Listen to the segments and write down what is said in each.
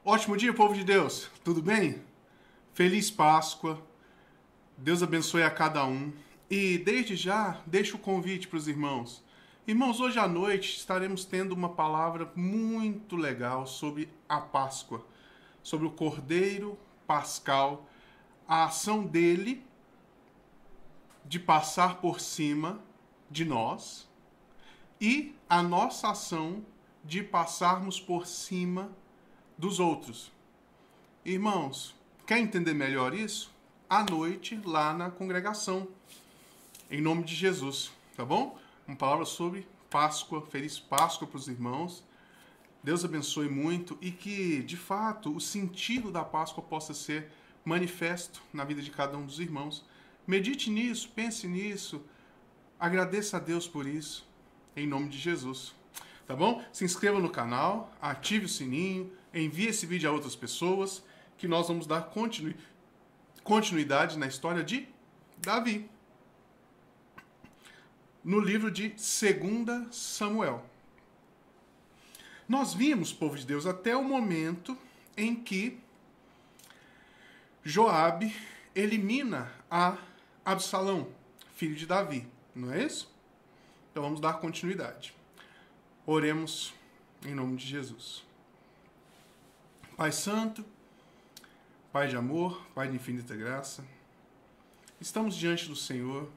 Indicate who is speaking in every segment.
Speaker 1: Ótimo dia, povo de Deus. Tudo bem? Feliz Páscoa. Deus abençoe a cada um. E desde já, deixo o convite para os irmãos. Irmãos, hoje à noite estaremos tendo uma palavra muito legal sobre a Páscoa, sobre o Cordeiro Pascal, a ação dele de passar por cima de nós e a nossa ação de passarmos por cima dos outros. Irmãos, quer entender melhor isso? À noite, lá na congregação, em nome de Jesus, tá bom? Uma palavra sobre Páscoa, feliz Páscoa para os irmãos. Deus abençoe muito e que, de fato, o sentido da Páscoa possa ser manifesto na vida de cada um dos irmãos. Medite nisso, pense nisso, agradeça a Deus por isso, em nome de Jesus. Tá bom? Se inscreva no canal, ative o sininho, envie esse vídeo a outras pessoas, que nós vamos dar continuidade na história de Davi. No livro de 2 Samuel. Nós vimos, povo de Deus, até o momento em que Joabe elimina a Absalão, filho de Davi. Não é isso? Então vamos dar continuidade. Oremos em nome de Jesus. Pai Santo, Pai de amor, Pai de infinita graça, estamos diante do Senhor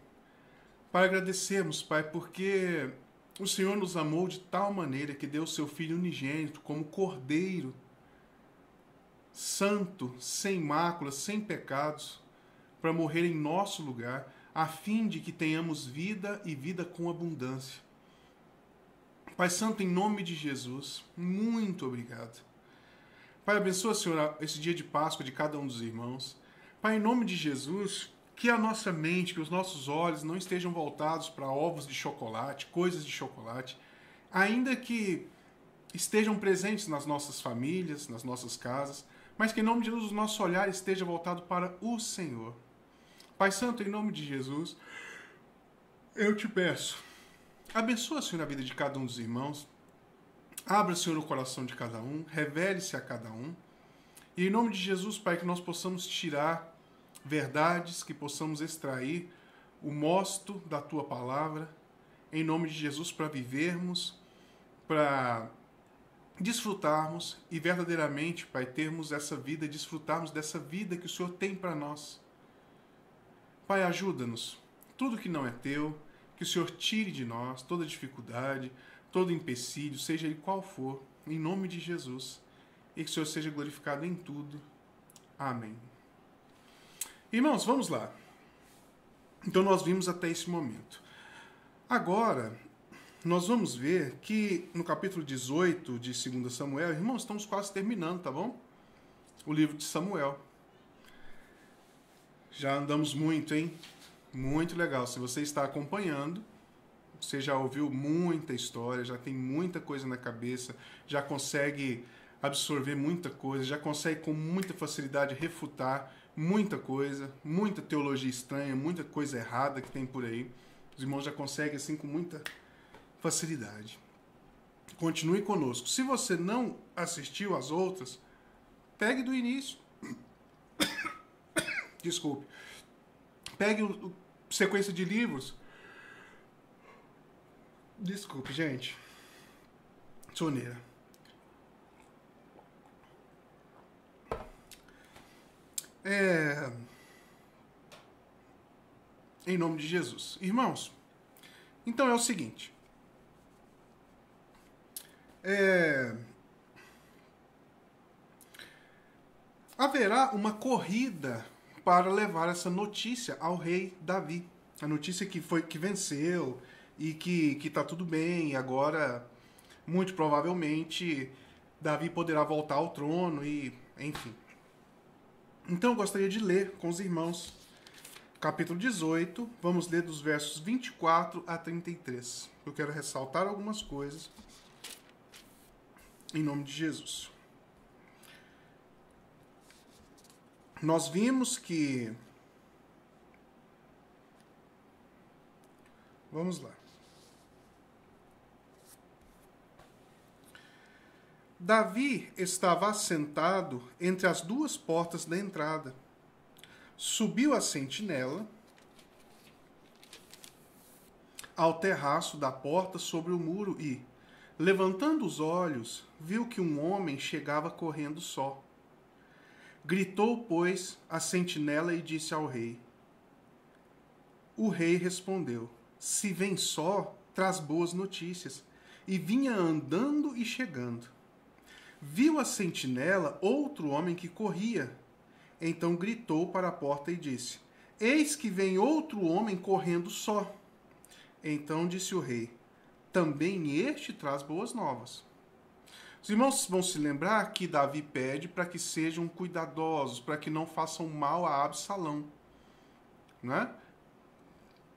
Speaker 1: para agradecermos, Pai, porque o Senhor nos amou de tal maneira que deu o seu Filho unigênito como Cordeiro, santo, sem mácula, sem pecados, para morrer em nosso lugar, a fim de que tenhamos vida e vida com abundância. Pai Santo, em nome de Jesus, muito obrigado. Pai, abençoa, Senhor, esse dia de Páscoa de cada um dos irmãos. Pai, em nome de Jesus, que a nossa mente, que os nossos olhos não estejam voltados para ovos de chocolate, coisas de chocolate, ainda que estejam presentes nas nossas famílias, nas nossas casas, mas que em nome de Jesus o nosso olhar esteja voltado para o Senhor. Pai Santo, em nome de Jesus, eu te peço, abençoa, Senhor, a vida de cada um dos irmãos. Abra, Senhor, o coração de cada um. Revele-se a cada um. E em nome de Jesus, Pai, que nós possamos tirar verdades, que possamos extrair o mosto da Tua palavra. Em nome de Jesus, para vivermos, para desfrutarmos e verdadeiramente, Pai, termos essa vida, desfrutarmos dessa vida que o Senhor tem para nós. Pai, ajuda-nos. Tudo que não é Teu, que o Senhor tire de nós toda dificuldade, todo empecilho, seja ele qual for, em nome de Jesus, e que o Senhor seja glorificado em tudo. Amém. Irmãos, vamos lá. Então nós vimos até esse momento. Agora, nós vamos ver que no capítulo 18 de 2 Samuel, irmãos, estamos quase terminando, tá bom? O livro de Samuel. Já andamos muito, hein? Muito legal. Se você está acompanhando, você já ouviu muita história, já tem muita coisa na cabeça, já consegue absorver muita coisa, já consegue com muita facilidade refutar muita coisa, muita teologia estranha, muita coisa errada que tem por aí. Os irmãos já conseguem assim com muita facilidade. Continue conosco. Se você não assistiu às outras, pegue do início. Desculpe. Pegue sequência de livros. Desculpe, gente. Soneira. Em nome de Jesus. Irmãos, então é o seguinte. Haverá uma corrida para levar essa notícia ao rei Davi. A notícia que venceu e que está tudo bem, e agora, muito provavelmente, Davi poderá voltar ao trono e, enfim. Então eu gostaria de ler com os irmãos capítulo 18, vamos ler dos versos 24 a 33. Eu quero ressaltar algumas coisas em nome de Jesus. Nós vimos que... Vamos lá. Davi estava assentado entre as duas portas da entrada. Subiu a sentinela ao terraço da porta sobre o muro e, levantando os olhos, viu que um homem chegava correndo só. Gritou, pois, a sentinela e disse ao rei. O rei respondeu: se vem só, traz boas notícias. E vinha andando e chegando. Viu a sentinela outro homem que corria. Então gritou para a porta e disse: eis que vem outro homem correndo só. Então disse o rei: também este traz boas novas. Os irmãos vão se lembrar que Davi pede para que sejam cuidadosos, para que não façam mal a Absalão. Né?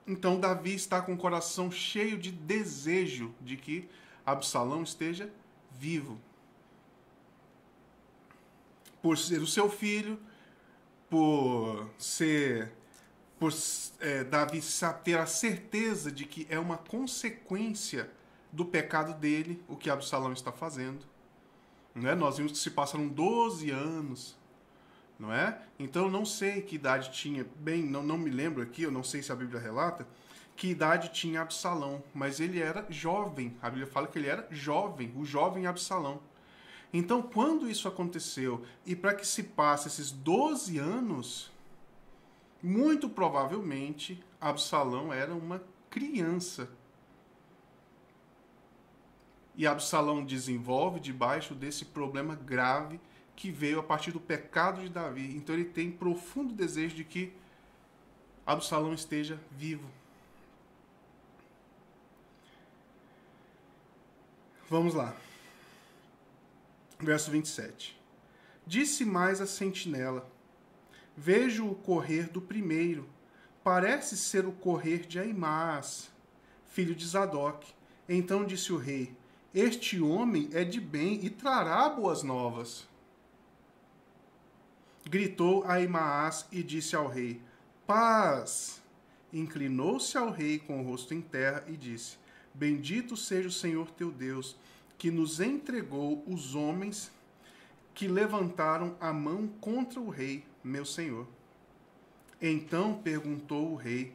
Speaker 1: Então Davi está com o coração cheio de desejo de que Absalão esteja vivo. Por ser o seu filho, Davi ter a certeza de que é uma consequência do pecado dele o que Absalão está fazendo. Não é? Nós vimos que se passaram 12 anos, não é? Então eu não sei que idade tinha, não me lembro aqui, eu não sei se a Bíblia relata, que idade tinha Absalão, mas ele era jovem, a Bíblia fala que ele era jovem, o jovem Absalão. Então quando isso aconteceu, e para que se passe esses 12 anos, muito provavelmente Absalão era uma criança. E Absalão desenvolve debaixo desse problema grave que veio a partir do pecado de Davi. Então ele tem profundo desejo de que Absalão esteja vivo. Vamos lá. Verso 27. Disse mais a sentinela: vejo o correr do primeiro. Parece ser o correr de Ahimaás, filho de Zadok. Então disse o rei: este homem é de bem e trará boas novas. Gritou Ahimaás e disse ao rei: paz. Inclinou-se ao rei com o rosto em terra e disse: bendito seja o Senhor teu Deus, que nos entregou os homens que levantaram a mão contra o rei, meu senhor. Então perguntou o rei: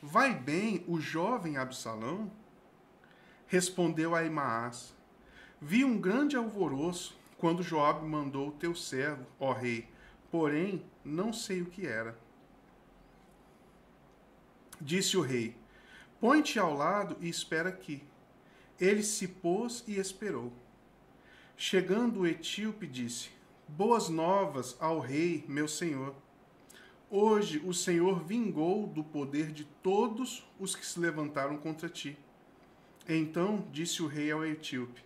Speaker 1: vai bem o jovem Absalão? Respondeu Ahimaás: vi um grande alvoroço quando Joabe mandou o teu servo, ó rei, porém não sei o que era. Disse o rei: põe-te ao lado e espera aqui. Ele se pôs e esperou. Chegando o etíope, disse: boas novas ao rei, meu senhor. Hoje o Senhor vingou do poder de todos os que se levantaram contra ti. Então disse o rei ao etíope: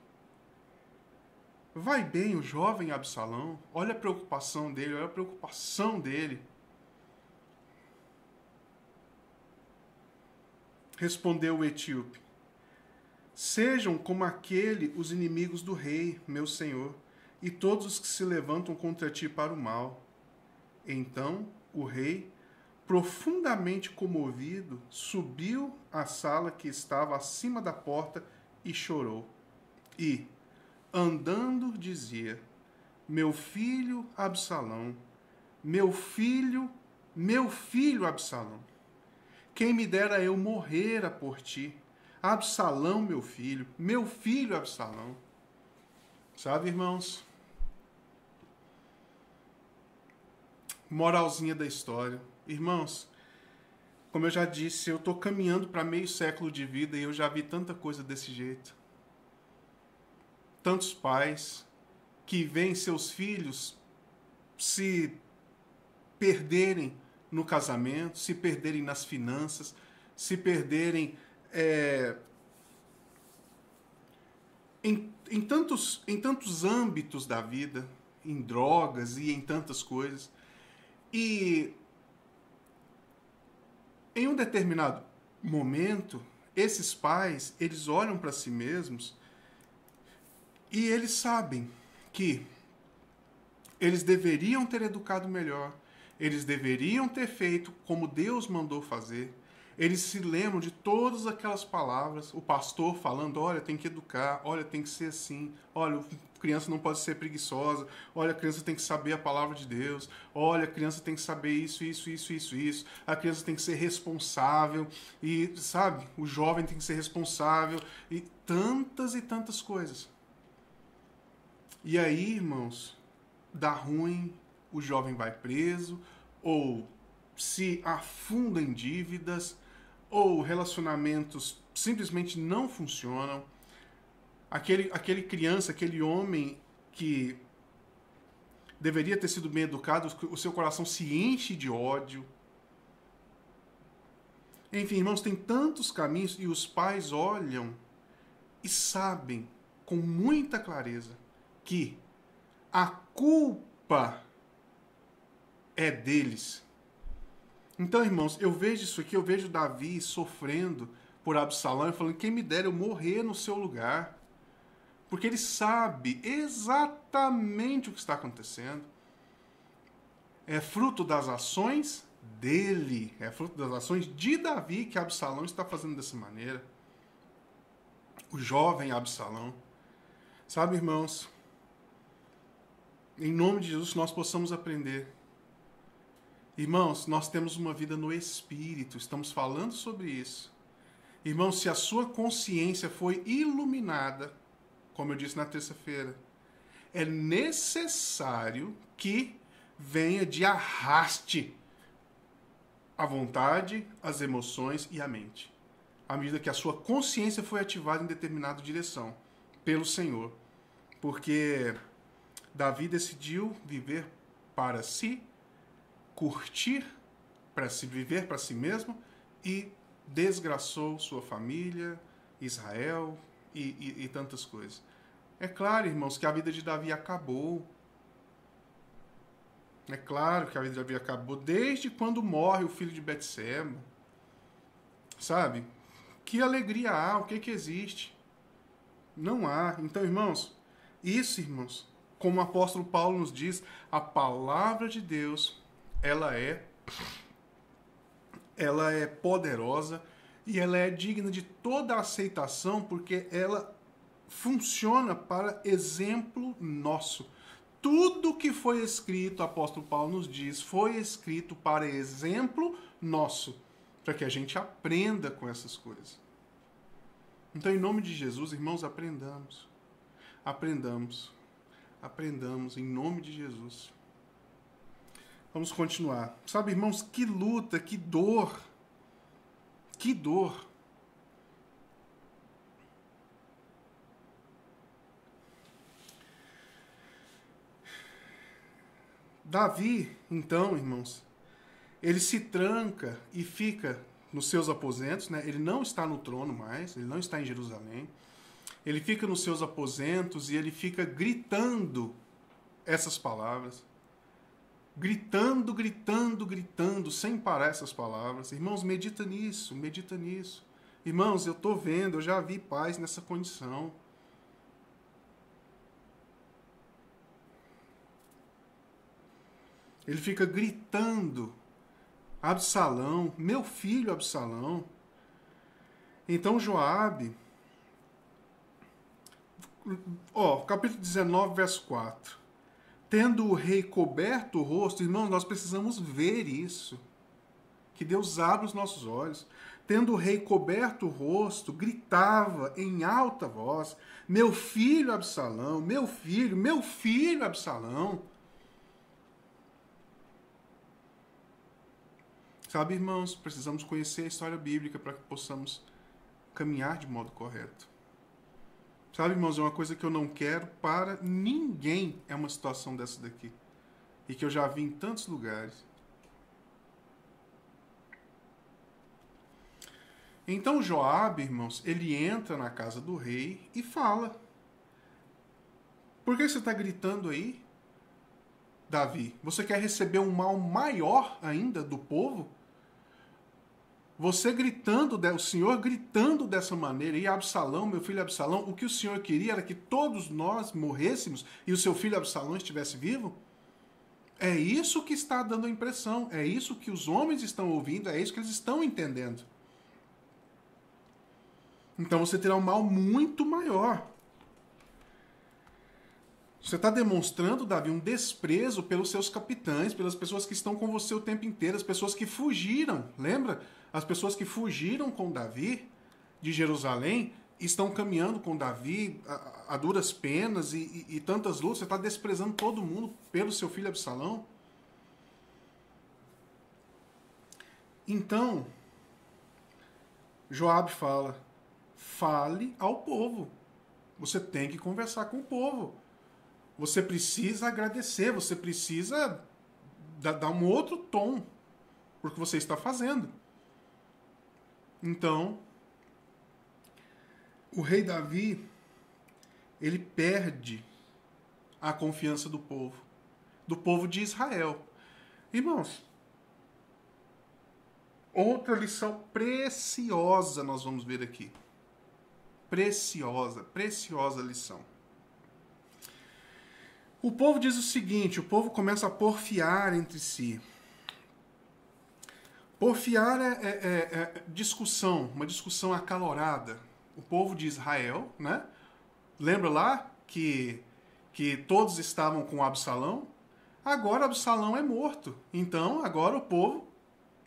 Speaker 1: vai bem o jovem Absalão? Olha a preocupação dele, olha a preocupação dele. Respondeu o etíope: sejam como aquele os inimigos do rei, meu senhor, e todos os que se levantam contra ti para o mal. Então o rei, profundamente comovido, subiu à sala que estava acima da porta e chorou. E, andando, dizia: meu filho Absalão, meu filho Absalão, quem me dera eu morrera por ti. Absalão, meu filho Absalão. Sabe, irmãos? Moralzinha da história. Irmãos, como eu já disse, eu estou caminhando para meio século de vida e eu já vi tanta coisa desse jeito. Tantos pais que veem seus filhos se perderem no casamento, se perderem nas finanças, se perderem em tantos âmbitos da vida, em drogas e em tantas coisas. E em um determinado momento, esses pais, eles olham para si mesmos e eles sabem que eles deveriam ter educado melhor, eles deveriam ter feito como Deus mandou fazer, Eles se lembram de todas aquelas palavras, o pastor falando, olha, tem que educar, olha, tem que ser assim, olha, a criança não pode ser preguiçosa, olha, a criança tem que saber a palavra de Deus, olha, a criança tem que saber isso, a criança tem que ser responsável, e, sabe, o jovem tem que ser responsável, e tantas coisas. E aí, irmãos, dá ruim, o jovem vai preso, ou se afunda em dívidas, ou relacionamentos simplesmente não funcionam. Aquele criança, aquele homem que deveria ter sido bem educado, o seu coração se enche de ódio. Enfim, irmãos, tem tantos caminhos e os pais olham e sabem com muita clareza que a culpa é deles. Então, irmãos, eu vejo isso aqui, eu vejo Davi sofrendo por Absalão e falando, quem me dera eu morrer no seu lugar. Porque ele sabe exatamente o que está acontecendo. É fruto das ações dele, é fruto das ações de Davi que Absalão está fazendo dessa maneira. O jovem Absalão. Sabe, irmãos, em nome de Jesus nós possamos aprender. Irmãos, nós temos uma vida no Espírito, estamos falando sobre isso. Irmãos, se a sua consciência foi iluminada, como eu disse na terça-feira, é necessário que venha de arraste a vontade, as emoções e a mente. À medida que a sua consciência foi ativada em determinada direção pelo Senhor. Porque Davi decidiu viver para si, curtir para se viver para si mesmo e desgraçou sua família, Israel e tantas coisas. É claro, irmãos, que a vida de Davi acabou. É claro que a vida de Davi acabou desde quando morre o filho de Betseba. Sabe? Que alegria há? O que existe? Não há. Então, irmãos, irmãos, como o apóstolo Paulo nos diz, a palavra de Deus ela é poderosa e ela é digna de toda aceitação porque ela funciona para exemplo nosso. Tudo que foi escrito, o apóstolo Paulo nos diz, foi escrito para exemplo nosso, para que a gente aprenda com essas coisas. Então, em nome de Jesus, irmãos, aprendamos. Aprendamos. Aprendamos em nome de Jesus. Vamos continuar. Sabe, irmãos, que luta, que dor. Que dor. Davi, então, irmãos, ele se tranca e fica nos seus aposentos, né? Ele não está no trono mais, ele não está em Jerusalém. Ele fica nos seus aposentos e ele fica gritando essas palavras. Gritando, sem parar essas palavras. Irmãos, medita nisso, medita nisso. Irmãos, eu estou vendo, eu já vi pais nessa condição. Ele fica gritando, Absalão, meu filho Absalão. Então Joabe, capítulo 19, verso 4. Tendo o rei coberto o rosto, irmãos, nós precisamos ver isso. Que Deus abra os nossos olhos. Tendo o rei coberto o rosto, gritava em alta voz, meu filho Absalão, meu filho Absalão. Sabe, irmãos, precisamos conhecer a história bíblica para que possamos caminhar de modo correto. Sabe, irmãos, é uma coisa que eu não quero para ninguém, é uma situação dessa daqui. E que eu já vi em tantos lugares. Então Joabe, irmãos, ele entra na casa do rei e fala. Por que você está gritando aí, Davi? Você quer receber um mal maior ainda do povo? Você gritando, o Senhor gritando dessa maneira, e Absalão, meu filho Absalão, o que o Senhor queria era que todos nós morrêssemos e o seu filho Absalão estivesse vivo? É isso que está dando a impressão, é isso que os homens estão ouvindo, é isso que eles estão entendendo. Então você terá um mal muito maior. Você está demonstrando, Davi, um desprezo pelos seus capitães, pelas pessoas que estão com você o tempo inteiro, as pessoas que fugiram. Lembra? As pessoas que fugiram com Davi de Jerusalém estão caminhando com Davi a duras penas e tantas lutas. Você está desprezando todo mundo pelo seu filho Absalão. Então, Joabe fala, fale ao povo. Você tem que conversar com o povo. Você precisa agradecer, você precisa dar um outro tom para o que você está fazendo. Então, o rei Davi, ele perde a confiança do povo de Israel. Irmãos, outra lição preciosa nós vamos ver aqui. Preciosa, preciosa lição. O povo diz o seguinte, o povo começa a porfiar entre si. Porfiar é discussão, uma discussão acalorada. O povo de Israel, né? Lembra lá que todos estavam com Absalão? Agora Absalão é morto. Então agora o povo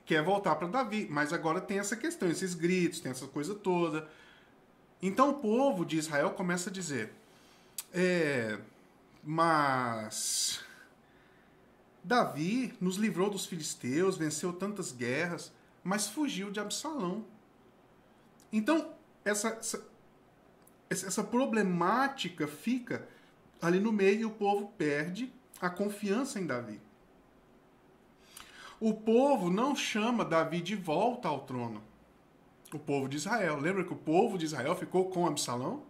Speaker 1: quer voltar para Davi. Mas agora tem essa questão, esses gritos, tem essa coisa toda. Então o povo de Israel começa a dizer... Mas Davi nos livrou dos filisteus, venceu tantas guerras, mas fugiu de Absalão. Então, essa problemática fica ali no meio e o povo perde a confiança em Davi. O povo não chama Davi de volta ao trono. O povo de Israel. Lembra que o povo de Israel ficou com Absalão?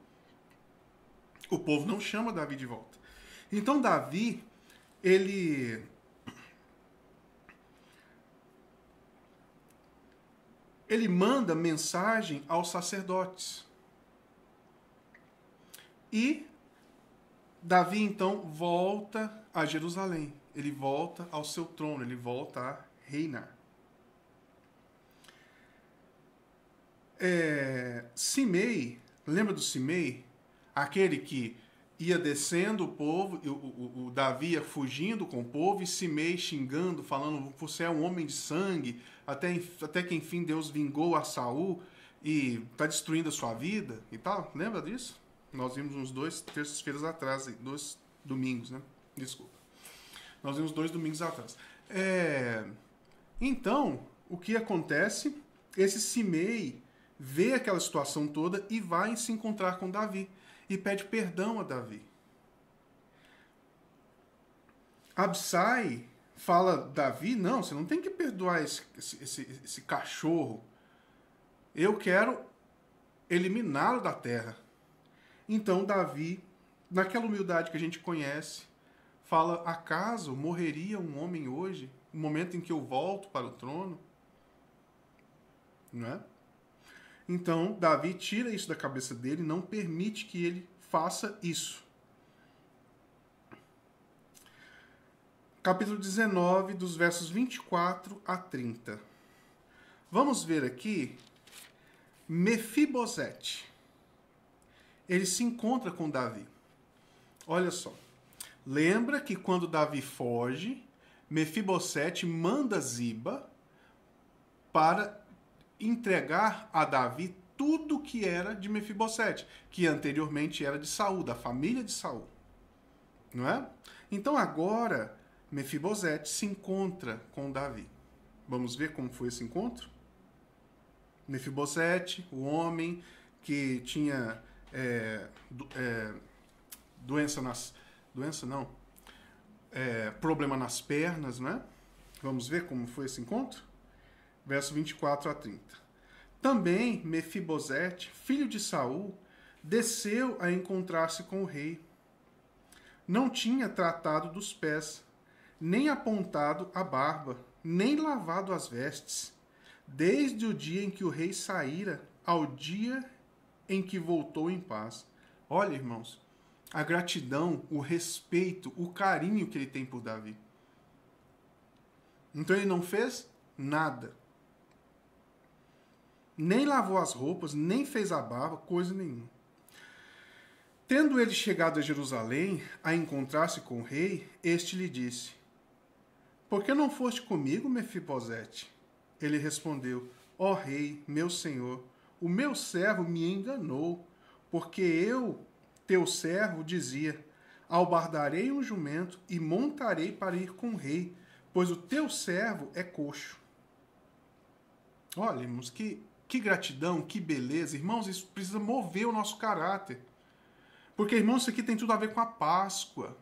Speaker 1: O povo não chama Davi de volta. Então Davi, ele manda mensagem aos sacerdotes. E Davi então volta a Jerusalém. Ele volta ao seu trono, ele volta a reinar. Simei, lembra do Simei? Aquele que ia descendo o povo, o Davi ia fugindo com o povo, e Simei xingando, falando, você é um homem de sangue, até que enfim Deus vingou a Saul e está destruindo a sua vida e tal. Lembra disso? Nós vimos uns 2 terças-feiras atrás, 2 domingos, né? Desculpa. Nós vimos 2 domingos atrás. Então, o que acontece? Esse Simei vê aquela situação toda e vai se encontrar com Davi. E pede perdão a Davi. Absai fala, Davi, não, você não tem que perdoar esse cachorro. Eu quero eliminá-lo da terra. Então Davi, naquela humildade que a gente conhece, fala, acaso morreria um homem hoje, no momento em que eu volto para o trono? Não é? Então, Davi tira isso da cabeça dele, não permite que ele faça isso. Capítulo 19, dos versos 24 a 30. Vamos ver aqui Mefibosete. Ele se encontra com Davi. Olha só. Lembra que quando Davi foge, Mefibosete manda Ziba para entregar a Davi tudo que era de Mefibosete, que anteriormente era de Saul, da família de Saul. Não é? Então agora Mefibosete se encontra com Davi. Vamos ver como foi esse encontro? Mefibosete, o homem que tinha problema nas pernas, né? Vamos ver como foi esse encontro? Verso 24 a 30. Também Mefibosete, filho de Saul, desceu a encontrar-se com o rei. Não tinha tratado dos pés, nem apontado a barba, nem lavado as vestes, desde o dia em que o rei saíra ao dia em que voltou em paz. Olha, irmãos, a gratidão, o respeito, o carinho que ele tem por Davi. Então ele não fez nada. nem lavou as roupas, nem fez a barba, coisa nenhuma. Tendo ele chegado a Jerusalém, a encontrar-se com o rei, este lhe disse: Por que não foste comigo, Mefibosete? Ele respondeu: Ó rei, meu senhor, o meu servo me enganou, porque eu, teu servo, dizia: Albardarei um jumento e montarei para ir com o rei, pois o teu servo é coxo. Olha, irmãos, que gratidão, que beleza. Irmãos, isso precisa mover o nosso caráter. Porque, irmãos, isso aqui tem tudo a ver com a Páscoa.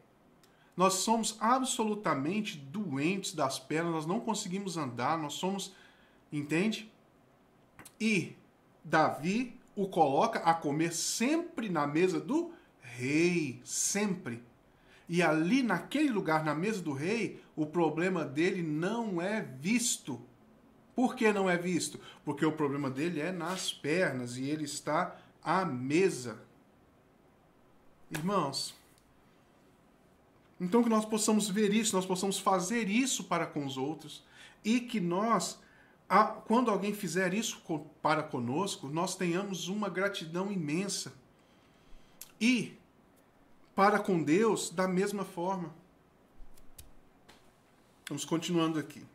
Speaker 1: Nós somos absolutamente doentes das pernas, nós não conseguimos andar, nós somos, entende? E Davi o coloca a comer sempre na mesa do rei, sempre. E ali, naquele lugar, na mesa do rei, o problema dele não é visto. Por que não é visto? Porque o problema dele é nas pernas e ele está à mesa. Irmãos, então que nós possamos ver isso, nós possamos fazer isso para com os outros e que nós, quando alguém fizer isso para conosco, nós tenhamos uma gratidão imensa. E para com Deus, da mesma forma. Vamos continuando aqui.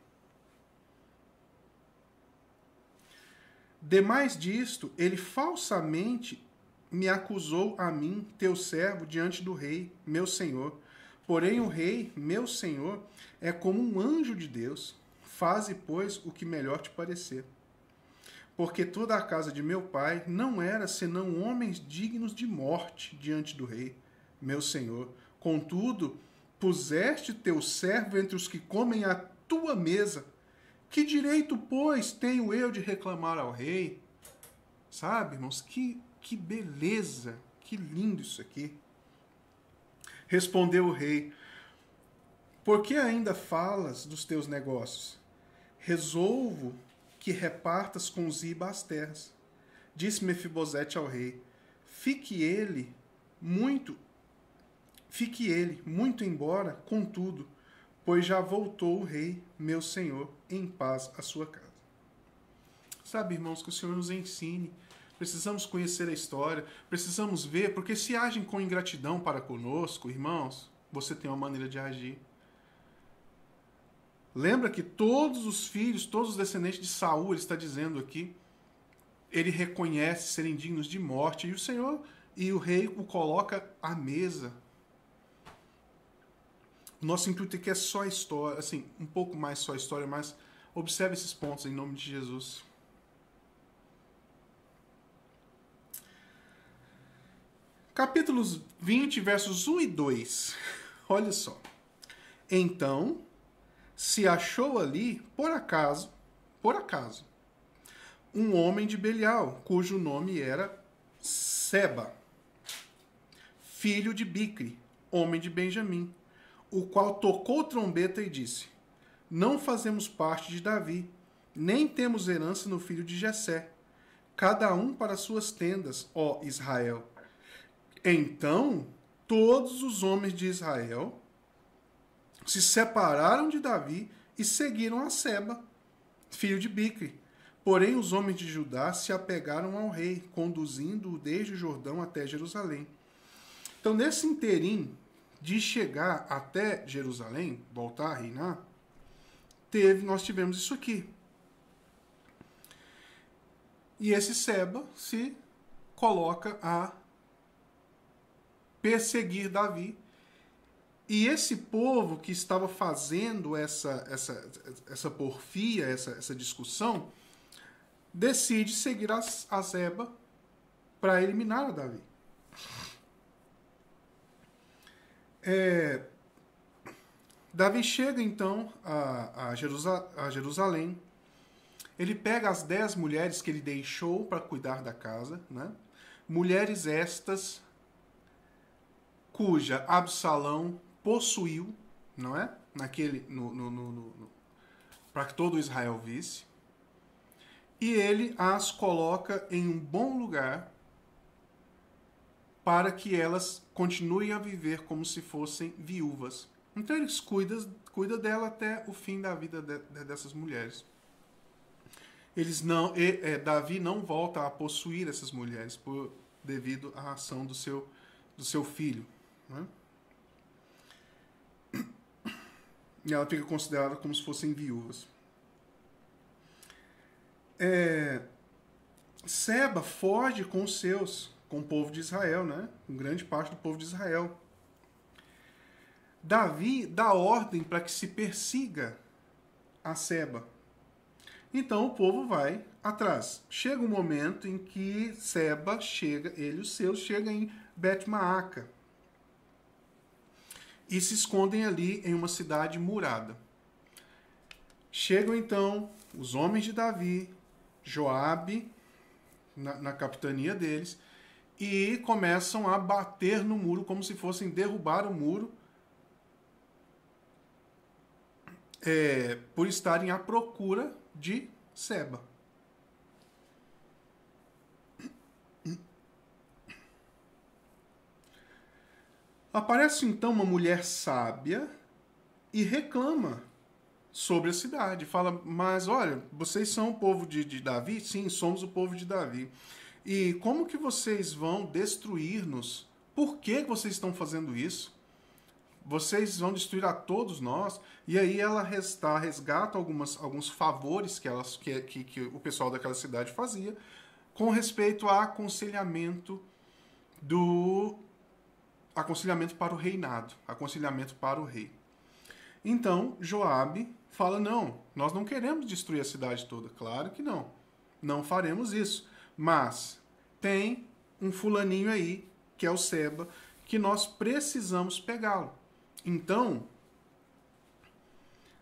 Speaker 1: Demais disto, ele falsamente me acusou a mim, teu servo, diante do rei, meu senhor. Porém o rei, meu senhor, é como um anjo de Deus. Faze, pois, o que melhor te parecer. Porque toda a casa de meu pai não era senão homens dignos de morte diante do rei, meu senhor. Contudo, puseste teu servo entre os que comem à tua mesa. Que direito, pois, tenho eu de reclamar ao rei? Sabe, irmãos, que beleza, que lindo isso aqui. Respondeu o rei: Por que ainda falas dos teus negócios? Resolvo que repartas com Ziba as terras. Disse Mefibosete ao rei: Fique ele muito embora, contudo, pois já voltou o rei, meu senhor, em paz à sua casa. Sabe, irmãos, que o Senhor nos ensine. Precisamos conhecer a história, precisamos ver, porque se agem com ingratidão para conosco, irmãos, você tem uma maneira de agir. Lembra que todos os filhos, todos os descendentes de Saul, ele está dizendo aqui, ele reconhece serem dignos de morte, e o Senhor e o rei o coloca à mesa. O nosso intuito aqui é só a história, assim, um pouco mais só a história, mas observe esses pontos em nome de Jesus. Capítulos 20, versos 1 e 2. Olha só. Então, se achou ali, por acaso, um homem de Belial, cujo nome era Seba, filho de Bicri, homem de Benjamim, o qual tocou trombeta e disse: Não fazemos parte de Davi, nem temos herança no filho de Jessé. Cada um para suas tendas, ó Israel. Então, todos os homens de Israel se separaram de Davi e seguiram a Seba, filho de Bicri. Porém, os homens de Judá se apegaram ao rei, conduzindo-o desde o Jordão até Jerusalém. Então, nesse interim de chegar até Jerusalém, voltar a reinar, nós tivemos isso aqui. E esse Seba se coloca a perseguir Davi. E esse povo que estava fazendo essa porfia, essa discussão, decide seguir a Seba para eliminar a Davi. Davi chega então a Jerusalém. Ele pega as 10 mulheres que ele deixou para cuidar da casa, né? Mulheres estas cuja Absalão possuiu, não é? Para que todo Israel visse. E ele as coloca em um bom lugar para que elas continuem a viver como se fossem viúvas. Então ele cuida dela até o fim da vida dessas mulheres. Davi não volta a possuir essas mulheres devido à ação do seu filho. Né? E ela fica considerada como se fossem viúvas. Seba foge com os seus, com o povo de Israel, né? Com grande parte do povo de Israel. Davi dá ordem para que se persiga a Seba. Então o povo vai atrás. Chega um momento em que Seba ele e os seus chegam em Bet-Maaca e se escondem ali em uma cidade murada. Chegam então os homens de Davi, Joabe na capitania deles, e começam a bater no muro como se fossem derrubar o muro, por estarem à procura de Seba. Aparece então uma mulher sábia e reclama sobre a cidade. Fala, mas olha, vocês são o povo de Davi? Sim, somos o povo de Davi. E como que vocês vão destruir-nos? Por que vocês estão fazendo isso? Vocês vão destruir a todos nós? E aí ela resgata alguns favores que o pessoal daquela cidade fazia com respeito a aconselhamento para o reinado, aconselhamento para o rei. Então Joabe fala, não, nós não queremos destruir a cidade toda. Claro que não. Não faremos isso. Mas tem um fulaninho aí, que é o Seba, que nós precisamos pegá-lo. Então,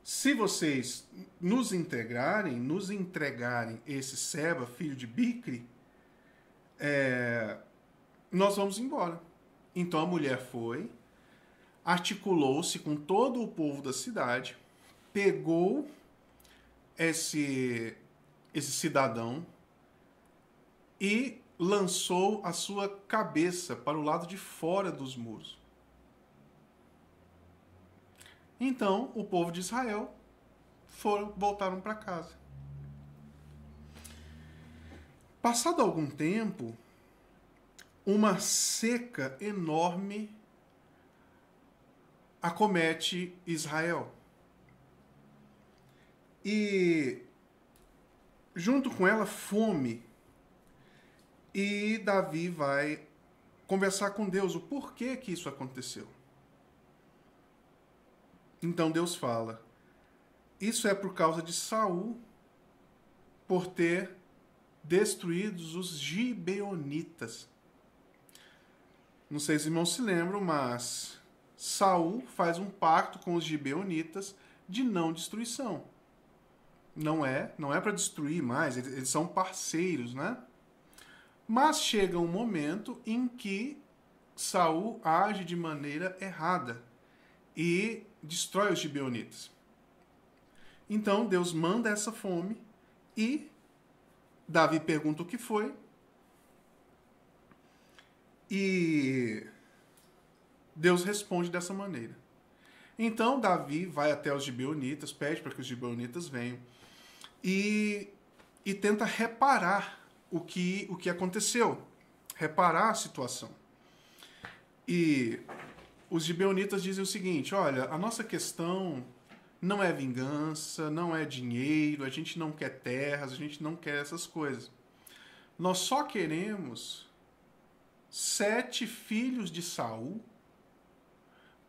Speaker 1: se vocês nos entregarem esse Seba, filho de Bicri, nós vamos embora. Então a mulher foi, articulou-se com todo o povo da cidade, pegou esse cidadão e lançou a sua cabeça para o lado de fora dos muros. Então, o povo de Israel voltaram para casa. Passado algum tempo, uma seca enorme acomete Israel. E, junto com ela, fome. E Davi vai conversar com Deus o porquê que isso aconteceu. Então Deus fala, isso é por causa de Saul, por ter destruído os gibeonitas. Não sei se os irmãos se lembram, mas Saul faz um pacto com os gibeonitas de não destruição. Não é para destruir mais, eles são parceiros, né? Mas chega um momento em que Saul age de maneira errada e destrói os gibeonitas. Então Deus manda essa fome e Davi pergunta o que foi. E Deus responde dessa maneira. Então Davi vai até os gibeonitas, pede para que os gibeonitas venham e tenta reparar o que aconteceu, reparar a situação. E os gibeonitas dizem o seguinte, olha, a nossa questão não é vingança, não é dinheiro, a gente não quer terras, a gente não quer essas coisas. Nós só queremos 7 filhos de Saul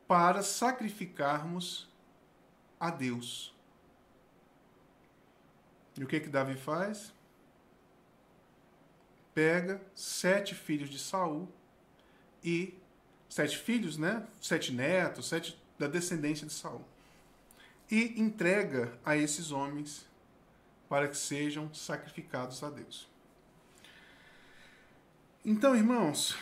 Speaker 1: para sacrificarmos a Deus. E o que Davi faz? Pega 7 filhos de Saul e 7 filhos, né? 7 netos, 7 da descendência de Saul. E entrega a esses homens para que sejam sacrificados a Deus. Então, irmãos,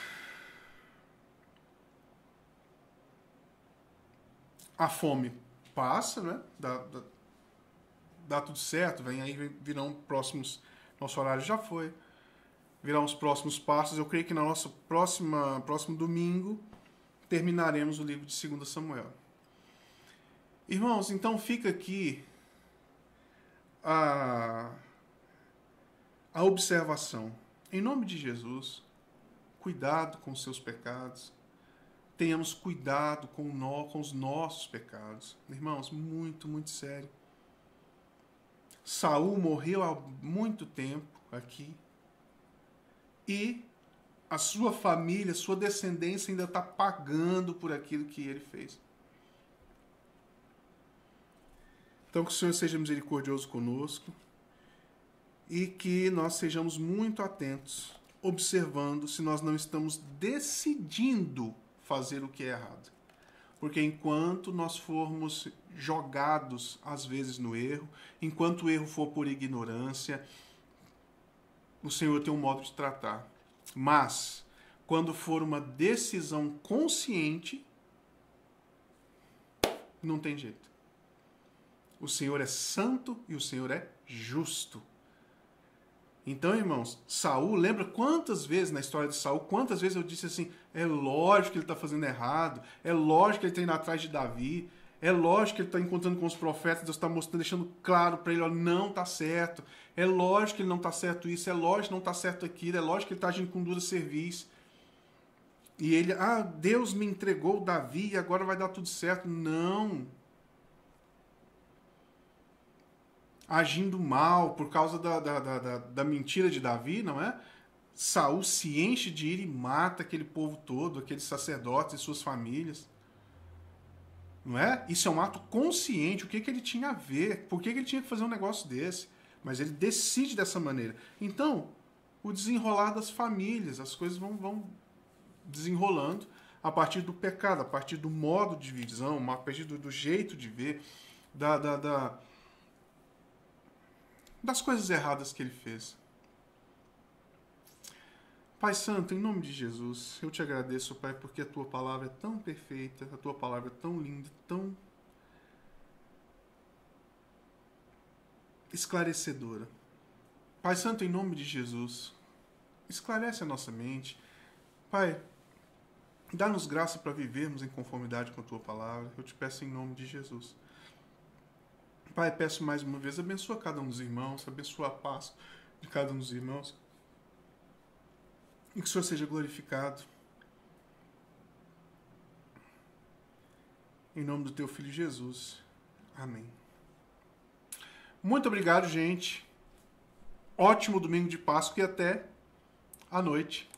Speaker 1: a fome passa, né? Dá tudo certo, virão próximos, nosso horário já foi, virão os próximos passos. Eu creio que na nossa próximo domingo terminaremos o livro de 2 Samuel. Irmãos, então fica aqui a observação. Em nome de Jesus, cuidado com os seus pecados. Tenhamos cuidado com os nossos pecados. Irmãos, muito, muito sério. Saul morreu há muito tempo aqui. E a sua família, sua descendência ainda está pagando por aquilo que ele fez. Então que o Senhor seja misericordioso conosco e que nós sejamos muito atentos, observando se nós não estamos decidindo fazer o que é errado. Porque enquanto nós formos jogados, às vezes, no erro, enquanto o erro for por ignorância, o Senhor tem um modo de tratar. Mas, quando for uma decisão consciente, não tem jeito. O Senhor é santo e o Senhor é justo. Então, irmãos, Saul, lembra quantas vezes na história de Saul, quantas vezes eu disse assim, é lógico que ele está fazendo errado, é lógico que ele está indo atrás de Davi, é lógico que ele está encontrando com os profetas, Deus está mostrando, deixando claro para ele, ó, não está certo, é lógico que ele não está certo isso, é lógico que não está certo aquilo, é lógico que ele está agindo com dura serviço. E ele, Deus me entregou Davi e agora vai dar tudo certo. Não. Agindo mal por causa da mentira de Davi, não é? Saul se enche de ira e mata aquele povo todo, aqueles sacerdotes e suas famílias. Não é? Isso é um ato consciente. O que ele tinha a ver? Por que ele tinha que fazer um negócio desse? Mas ele decide dessa maneira. Então, o desenrolar das famílias, as coisas vão desenrolando a partir do pecado, a partir do modo de visão, a partir do jeito de ver, das coisas erradas que ele fez. Pai Santo, em nome de Jesus, eu te agradeço, Pai, porque a tua palavra é tão perfeita, a tua palavra é tão linda, tão esclarecedora. Pai Santo, em nome de Jesus, esclarece a nossa mente. Pai, dá-nos graça para vivermos em conformidade com a tua palavra. Eu te peço em nome de Jesus. Pai, peço mais uma vez, abençoa cada um dos irmãos, abençoa a paz de cada um dos irmãos. E que o Senhor seja glorificado. Em nome do teu Filho Jesus. Amém. Muito obrigado, gente. Ótimo domingo de Páscoa e até à noite.